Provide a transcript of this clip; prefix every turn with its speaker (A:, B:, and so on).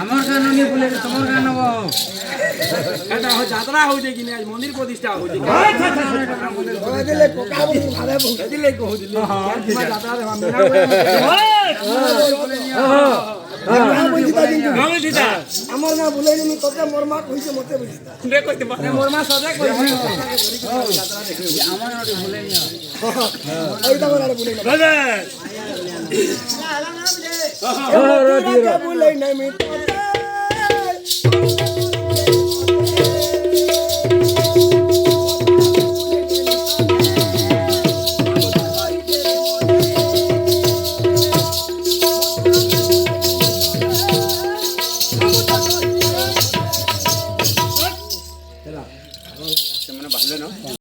A: আমার গান নিয়ে বলে তোমার গান নেব এটা যাত্রা হচ্ছে কিনা মন্দির প্রতিষ্ঠা হচ্ছে দিলে কোকা ভালো দিলে কহ দিলে যাত্রা আমার না বলে নি তোকে মোর মা কইছে মতে বুঝিতা বে কইতে পারে মোর মা সদা কইছে আমার ওটা বলে নি এইটা বলে বলে না বাবা লা লা না বুঝে ও রোদি বলে নাই মি